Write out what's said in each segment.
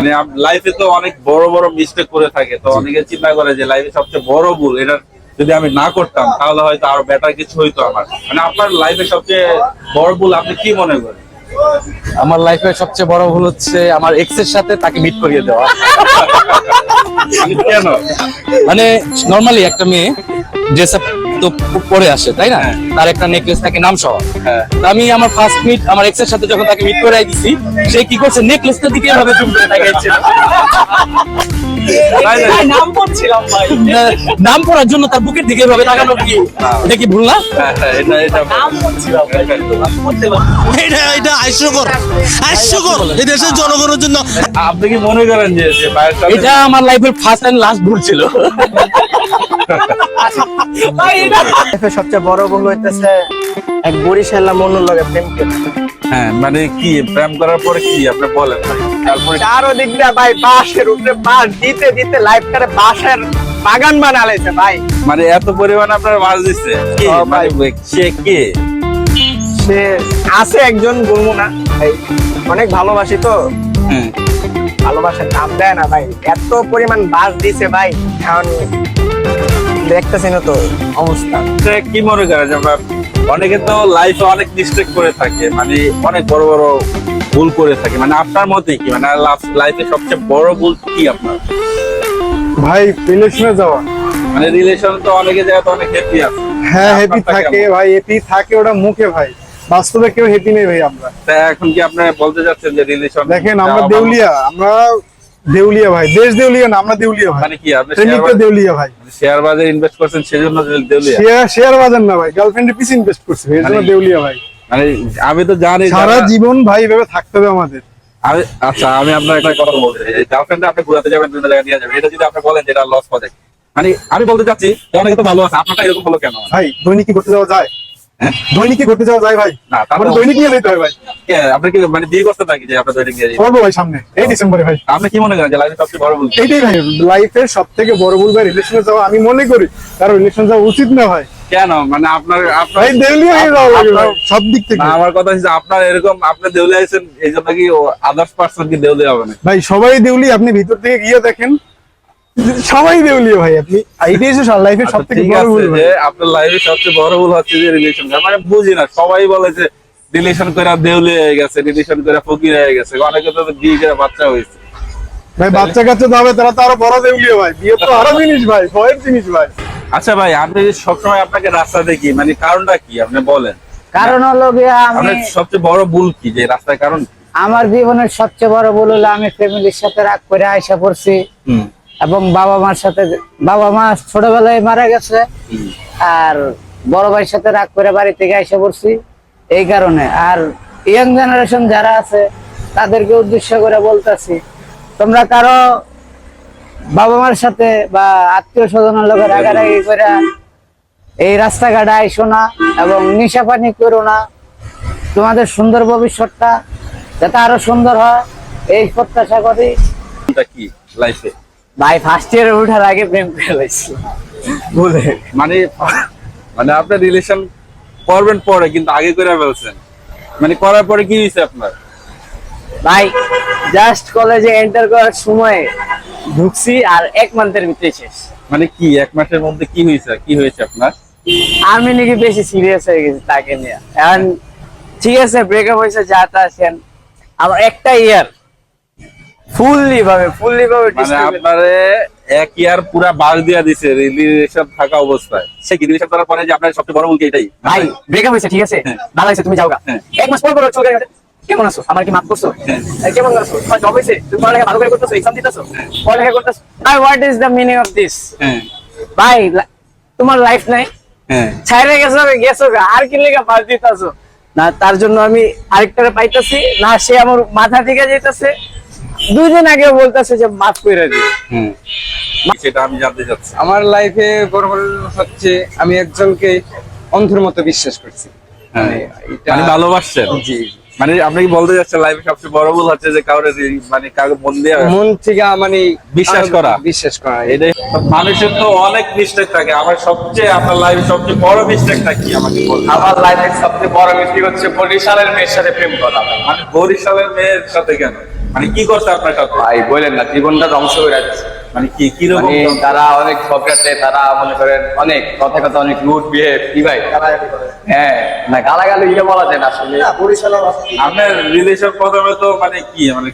মানে লাইফে তো অনেক বড় বড় মিস্টেক করে থাকে, তো অনেকে চিন্তা করে যে লাইফে সবচেয়ে বড় ভুল এটা যদি আমি না করতাম তাহলে হয়তো আরো বেটার কিছু হইতো আমার। মানে আপনার লাইফে সবচেয়ে বড় ভুল আপনি কি মনে করেন? আমার লাইফের সবচেয়ে বড় ভুল হচ্ছে আমার এক্স এর সাথে তাকে মিট করিয়ে দেওয়া। মানে কেন? মানে নরমালি একটা মেয়ে ড্রেস আপ তো পরে আসে তাই না, তার একটা নেকলেস থাকে নাম সহ। আমি আমার ফার্স্ট মিট আমার এক্স এর সাথে যখন তাকে মিট করে দিছি, সে কি করছে নেকলেসটার দিকে এভাবে জুম করে তাকাইছে। নাম পড়ছিলাম ভাই, নাম পড়ার জন্য তার বুকের দিকে এভাবে তাকানো কি এটা কি ভুল না? এটা নাম পড়ছিলাম ভাই, পড়তে এটা হাস্যকর এই দেশের জনগণের জন্য। আপনি কি মনে করেন যে ভাইয়ের সাথে এটা আমার লাইফের ফার্স্ট এন্ড লাস্ট ভুল ছিল। ভাই এটা লাইফের সবচেয়ে বড় ভুল হইতেছে এক বরিশালা মনুর লগে প্রেম করে। হ্যাঁ মানে কি প্রেম করার পরে কি আপনি বলেন ভাই? তারপরে চারদিক দিয়ে ভাই বাঁশের উপরে বাঁশ দিতে দিতে লাইফটারে বাঁশের বাগান বানালেছে ভাই। মানে এত পরিমাণ আপনার মাছ দিচ্ছে কি? ও ভাই। মানে সে কে? সে আছে একজন বলবো না ভাই, অনেক ভালোবাসি তো, হ্যাঁ ভালোবাসার দাম দেয় না ভাই, এত পরিমাণ বাঁশ দিছে ভাই। এখন দেখতেছেন তো অবস্থা। সে কি মনে করে যে আমরা অনেকে তো লাইফে অনেক মিস্টেক করে থাকে, মানে অনেক বড় বড় ভুল করে থাকে, মানে আপনার মতে কি মানে লাইফে সবচেয়ে বড় ভুল কি আপনার? ভাই রিলেশনে যাওয়া। মানে রিলেশন তো অনেকে জায়গাতে অনেক হ্যাপি আছে। হ্যাঁ হ্যাপি আপনারটা থাকে কেমন? ভাই, হ্যাপি থাকে ওটা মুখে ভাই, বাস্তবে কেউ হ্যাপি নেই ভাই। আমরা তা এখন কি আপনি বলতে যাচ্ছেন যে রিলেশন দেখেন আমরা দেউলিয়া, আমরা দেউলিয়া ভাই, দেশ দেউলিয়া না, আমরা দেউলিয়া ভাই। মানে কি আপনি প্রেমিকটা দেউলিয়া ভাই, শেয়ার বাজারে ইনভেস্ট করছেন সেজন্য দেউলিয়া? শেয়ার বাজার না ভাই, গার্লফ্রেন্ডের পিছে ইনভেস্ট করছে এর জন্য মানে- দেউলিয়া ভাই। মানে আমি তো জানি সারা যারা- জীবন ভাই এভাবে থাকতে হবে আমাদের। আচ্ছা আমি আপনার একটা কথা বলতে চাই, গার্লফ্রেন্ড আপনি ঘুরাতে যাবেন, বিভিন্ন জায়গায় নিয়ে যাবেন, এটা যদি আপনি বলেন যে এটা লস প্রজেক্ট, মানে আমি বলতে চাচ্ছি যে অনেকে তো ভালো আছে, আপনারটা এরকম হলো কেন? ভাই দৈনিক কি করতে যাওয়া যায়? হ্যাঁ? দৈনিক কি করতে যাওয়া যায় ভাই? না তারপর মানে দৈনিক নিয়ে যেতে হয় ভাই। আপনি কি মানে বিয়ে করতে থাকি যে আপনার দৈনিক নিয়ে যাবেন? করবো ভাই সামনে এই ডিসেম্বরে ভাই। আপনি কি মনে করেন যে লাইফে সবচেয়ে বড় ভুল কি? এইটাই ভাই লাইফের সব থেকে বড় ভুল ভাই, রিলেশনে যাওয়া। আমি মনে করি কারণ রিলেশন যাওয়া উচিত না ভাই। কেন মানে আপনার ভাই দেউলিয়া হয়ে যাওয়া লাগে ভাই, আপনার- সব দিক থেকে। না, আমার কথা হচ্ছে আপনার এরকম আপনি দেউলিয়া আছেন এই জন্য কি আদার্স পার্সন কি দেউলিয়া হবে না? ভাই সবাই দেউলিয়া, আপনি ভিতর থেকে গিয়ে দেখেন সবাই দেউলিয়া ভাই। আপনি এইটাই হচ্ছে লাইফের সব থেকে ঠিক বড় আছে ভুল ভাই। যে আপনার লাইফে সবচেয়ে বড় ভুল হচ্ছে যে রিলেশন। মানে বুঝি না, সবাই বলে যে রিলেশন করে দেউলিয়া হয়ে গেছে, রিলেশন করে ফকির হয়ে গেছে, অনেকে তো বিয়ে করে বাচ্চা হয়েছে। ভাই বাচ্চা কাচ্চা যাবে তারা তো আরো বড় দেউলিয়া ভাই। বিয়ে তো আরো জিনিস ভাই, ভয়ের জিনিস ভাই। আচ্ছা ভাই, আমি সবসময় আপনাকে রাস্তা দেখি, মানে কারণটা কি আপনি বলেন? কারণ হলো গিয়া আমি আপনার সবচেয়ে বড় ভুল কি যে রাস্তায় কারণ? আমার জীবনের সবচেয়ে বড় ভুল হলো আমি ফ্যামিলির সাথে রাগ করে আইসা পড়ছি, হুম এবং বাবা মার সাথে, বাবা মা ছোটবেলায় মারা গেছে, হুম। আর বড় ভাইয়ের সাথে রাগ করে বাড়ি থেকে আইসা পড়ছি এই কারণে। আর ইয়াং জেনারেশন যারা আছে তাদেরকে উদ্দেশ্য করে বলতেছি, তোমরা কারো বাবা মার সাথে বা আত্মীয় স্বজনের লোকের রাগারাগি করে এই রাস্তাঘাটে আইসো না, এবং নিশা পানি করো না। তোমাদের সুন্দর ভবিষ্যৎটা যাতে আরো সুন্দর হয় এই প্রত্যাশা করি। এটা কি লাইফে ভাই ফার্স্ট ইয়ারে ওঠার আগে প্রেম করে লাইছি বলে, মানে মানে আপনার রিলেশন করবেন পরে কিন্তু আগে করে ফেলছেন, মানে করার পরে কি হয়েছে আপনার? ভাই জাস্ট কলেজে এন্টার করার সময় ঢুকছি আর 1 মান্থের ভিতরে শেষ। মানে কি 1 মাসের মধ্যে কি হয়েছে আপনার? আমি নাকি বেশি সিরিয়াস হয়ে গেছি তাকে নিয়ে। এখন ঠিক আছে ব্রেকআপ হয়েছে, যা তা আছেন, আমার একটা ইয়ার ফুললি ভাবে মানে আপনারে 1 ইয়ার পুরা বাস দিয়া দিছে রিলেশন থাকা অবস্থায়। সে কি রিলেশন করার পরে যে আপনার সবচেয়ে বড় ভুল কি এটাই? ভাই ব্রেকআপ হয়েছে ঠিক আছে, হ্যাঁ। ভালো হয়েছে, তুমি যাওগা। হ্যাঁ। 1 মাস পর চলে গেছে, কেমন আছো, আমার কি মাফ করছো, হ্যাঁ। কেমন আছো, তোমার জব হয়েছে, তুমি পড়ালেখা ভালো করে করতেছো, এক্সাম দিতেছো, পড়ালেখা করতেছো। ভাই what is the meaning of this? হ্যাঁ ভাই তোমার লাইফ নাই, হ্যাঁ ছাইরে গেছো আর কি লেগে বাদ দিতেছো না? তার জন্য আমি আরেকটারে পাইতাছি না, সে আমার মাথা থেকে যাইতাছে। 2 দিন আগে বলতেছে যে মাফ করে দিই। হুম, সেটা আমি জানতে চাচ্ছি। আমার লাইফে বড় ভুল হচ্ছে আমি একজনকে অন্ধের মতো বিশ্বাস করছি। হ্যাঁ, এটা- মানে ভালোবাসছেন? জি, মানে আপনি কি বলতে যাচ্ছেন লাইফে সবচেয়ে বড় ভুল হচ্ছে যে কাউরে মানে কাউকে মন দিয়ে মন থেকে মানে বিশ্বাস করা। বিশ্বাস করা এটাই। মানুষের তো অনেক মিস্টেক থাকে, আমার সবচেয়ে আপনার লাইফে সবচেয়ে বড় মিস্টেকটা কি আমাকে বলুন? আমার লাইফের সবচেয়ে বড় মিস্টেক হচ্ছে বরিশালের মেয়ের সাথে প্রেম করা। মানে বরিশালের মেয়ের সাথে কেন? মানে কি করছে আপনার সাথে? ভাই বলেন না, জীবনটা ধ্বংস করে যাচ্ছে। মানে কি রকম? মানে তারা অনেক ঝগড়াতে, তারা মনে করেন অনেক কথা কথা অনেক রুড বিহেভ, কি ভাই? হ্যাঁ, না গালাগালি এটা বলা যায় না আসলে। আপনার রিলেশন প্রথমে তো মানে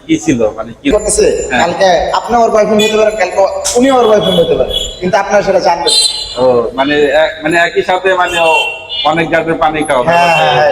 কি ছিল, মানে কি করতেছে হ্যাঁ। কালকে আপনি ওর বয়ফ্রেন্ড হতে পারেন, কালকে উনি ওর বয়ফ্রেন্ড হতে পারেন, কিন্তু আপনারা সেটা জানবেন না। ও মানে মানে একই সাথে মানে অনেক জাতের পানি খাওয়া হ্যাঁ, হ্যাঁ, হ্যাঁ।